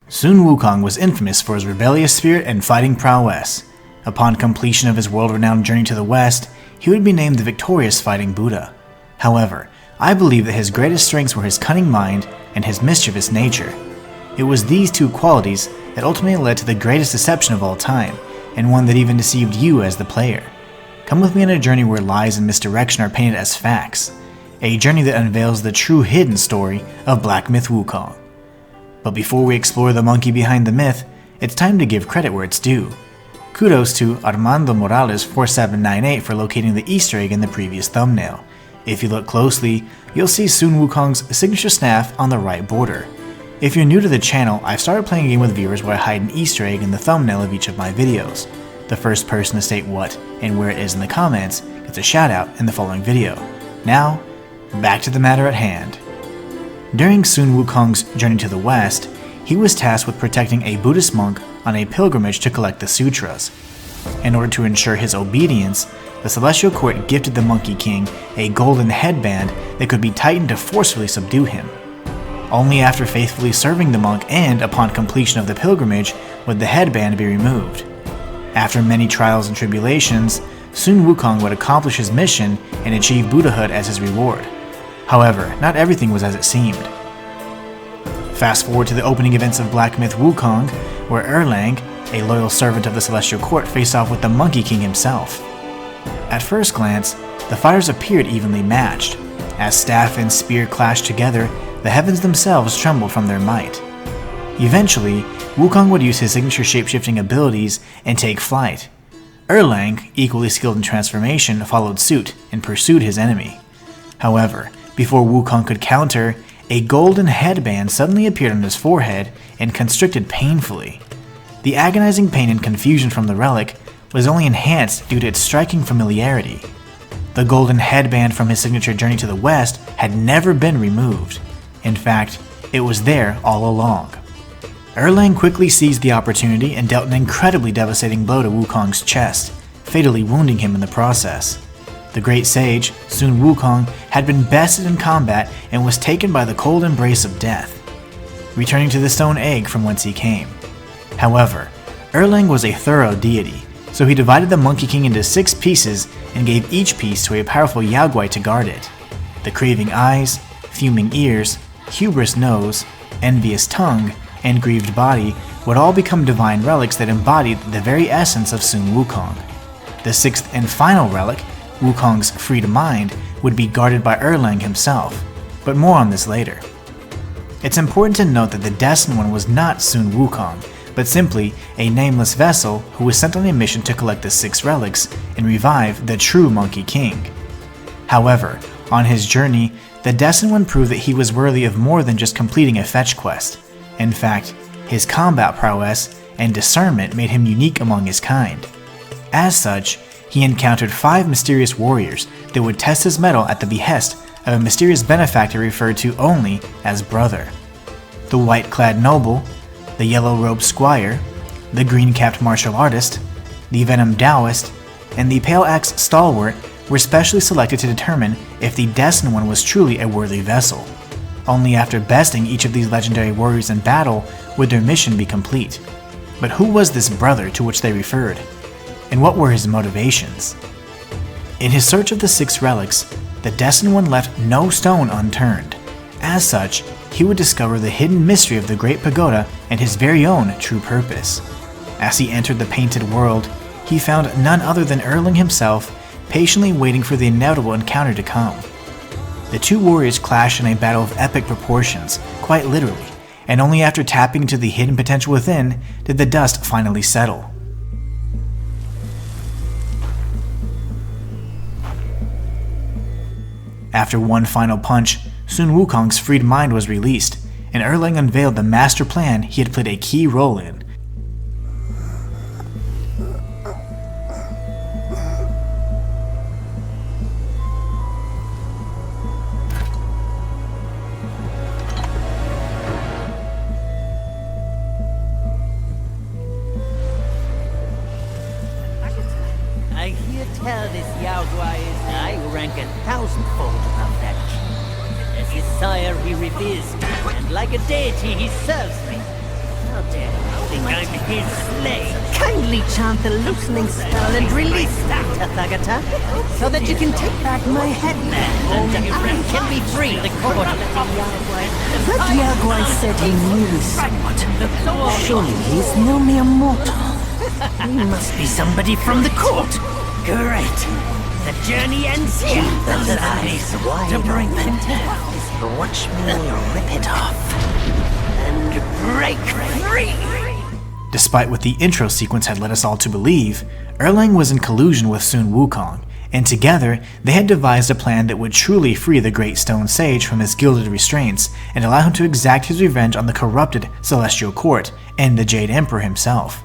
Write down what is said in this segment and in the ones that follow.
Sun Wukong was infamous for his rebellious spirit and fighting prowess. Upon completion of his world-renowned journey to the west, he would be named the victorious fighting Buddha. However, I believe that his greatest strengths were his cunning mind and his mischievous nature. It was these two qualities that ultimately led to the greatest deception of all time, and one that even deceived you as the player. Come with me on a journey where lies and misdirection are painted as facts, a journey that unveils the true hidden story of Black Myth Wukong. But before we explore the monkey behind the myth, it's time to give credit where it's due. Kudos to Armando Morales 4798 for locating the Easter egg in the previous thumbnail. If you look closely, you'll see Sun Wukong's signature staff on the right border. If you're new to the channel, I've started playing a game with viewers where I hide an Easter egg in the thumbnail of each of my videos. The first person to state what and where it is in the comments gets a shout out in the following video. Now, back to the matter at hand. During Sun Wukong's journey to the west, he was tasked with protecting a Buddhist monk on a pilgrimage to collect the sutras. In order to ensure his obedience, the Celestial Court gifted the Monkey King a golden headband that could be tightened to forcefully subdue him. Only after faithfully serving the monk and upon completion of the pilgrimage would the headband be removed. After many trials and tribulations, Sun Wukong would accomplish his mission and achieve Buddhahood as his reward. However, not everything was as it seemed. Fast forward to the opening events of Black Myth Wukong, where Erlang, a loyal servant of the Celestial Court, faced off with the Monkey King himself. At first glance, the fighters appeared evenly matched. As staff and spear clashed together, the heavens themselves trembled from their might. Eventually, Wukong would use his signature shape-shifting abilities and take flight. Erlang, equally skilled in transformation, followed suit and pursued his enemy. However, before Wukong could counter, a golden headband suddenly appeared on his forehead and constricted painfully. The agonizing pain and confusion from the relic was only enhanced due to its striking familiarity. The golden headband from his signature journey to the west had never been removed. In fact, it was there all along. Erlang quickly seized the opportunity and dealt an incredibly devastating blow to Wukong's chest, fatally wounding him in the process. The great sage, Sun Wukong, had been bested in combat and was taken by the cold embrace of death, returning to the stone egg from whence he came. However, Erlang was a thorough deity, so he divided the Monkey King into 6 pieces and gave each piece to a powerful Yaogwai to guard it. The craving eyes, fuming ears, hubris nose, envious tongue, and grieved body would all become divine relics that embodied the very essence of Sun Wukong. The 6th and final relic, Wukong's freed mind, would be guarded by Erlang himself, but more on this later. It's important to note that the Destined One was not Sun Wukong, but simply a nameless vessel who was sent on a mission to collect the 6 relics and revive the true Monkey King. However, on his journey, the Destined One proved that he was worthy of more than just completing a fetch quest. In fact, his combat prowess and discernment made him unique among his kind. As such, he encountered 5 mysterious warriors that would test his mettle at the behest of a mysterious benefactor referred to only as Brother. The white-clad noble, the yellow-robed squire, the green-capped martial artist, the venom Taoist, and the pale-axe stalwart were specially selected to determine if the Destined One was truly a worthy vessel. Only after besting each of these legendary warriors in battle would their mission be complete. But who was this brother to which they referred? And what were his motivations? In his search of the 6 relics, the Destined One left no stone unturned. As such, he would discover the hidden mystery of the Great Pagoda and his very own true purpose. As he entered the painted world, he found none other than Erlang himself, patiently waiting for the inevitable encounter to come. The 2 warriors clashed in a battle of epic proportions, quite literally, and only after tapping into the hidden potential within did the dust finally settle. After one final punch, Sun Wukong's freed mind was released, and Erlang unveiled the master plan he had played a key role in. I hear tell this Yaogwai is I rank 1,000-fold above that king. As his sire he reveres me, and like a deity he serves me. How I'm his slave. Kindly chant the loosening spell and release that, Tathagata, so that you can take back my headband and I can be free. The court. That Yaguai said he knew somewhat. Surely he's no mere mortal. He must be somebody from the court. Great. The journey ends here. Those eyes to bring them down. Watch me rip it off and break free. Despite what the intro sequence had led us all to believe, Erlang was in collusion with Sun Wukong, and together they had devised a plan that would truly free the Great Stone Sage from his gilded restraints and allow him to exact his revenge on the corrupted Celestial Court and the Jade Emperor himself.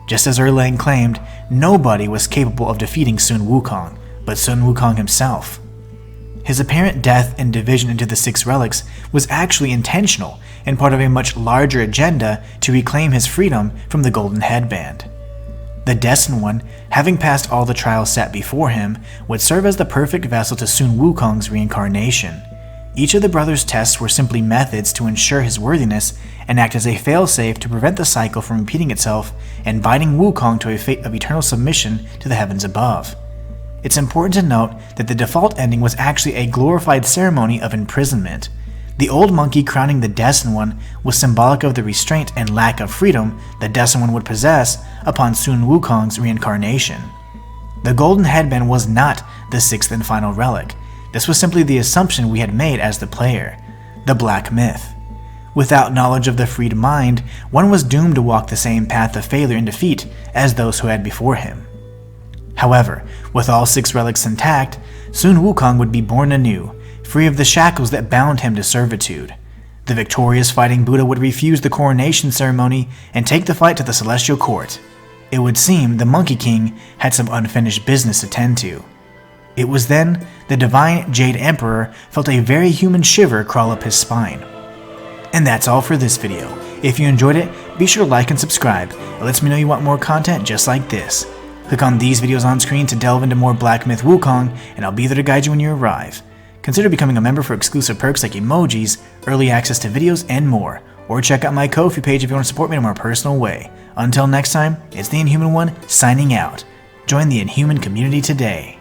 Just as Erlang claimed, nobody was capable of defeating Sun Wukong, but Sun Wukong himself. His apparent death and division into the 6 relics was actually intentional and part of a much larger agenda to reclaim his freedom from the Golden Headband. The Destined One, having passed all the trials set before him, would serve as the perfect vessel to Sun Wukong's reincarnation. Each of the brothers' tests were simply methods to ensure his worthiness and act as a failsafe to prevent the cycle from repeating itself and binding Wukong to a fate of eternal submission to the heavens above. It's important to note that the default ending was actually a glorified ceremony of imprisonment. The old monkey crowning the Destined One was symbolic of the restraint and lack of freedom the Destined One would possess upon Sun Wukong's reincarnation. The Golden Headband was not the 6th and final relic. This was simply the assumption we had made as the player, the Black Myth. Without knowledge of the freed mind, one was doomed to walk the same path of failure and defeat as those who had before him. However, with all 6 relics intact, Sun Wukong would be born anew, free of the shackles that bound him to servitude. The victorious fighting Buddha would refuse the coronation ceremony and take the fight to the Celestial Court. It would seem the Monkey King had some unfinished business to tend to. It was then the divine Jade Emperor felt a very human shiver crawl up his spine. And that's all for this video. If you enjoyed it, be sure to like and subscribe. It lets me know you want more content just like this. Click on these videos on screen to delve into more Black Myth Wukong, and I'll be there to guide you when you arrive. Consider becoming a member for exclusive perks like emojis, early access to videos, and more. Or check out my Ko-fi page if you want to support me in a more personal way. Until next time, it's the Inhuman One signing out. Join the Inhuman community today.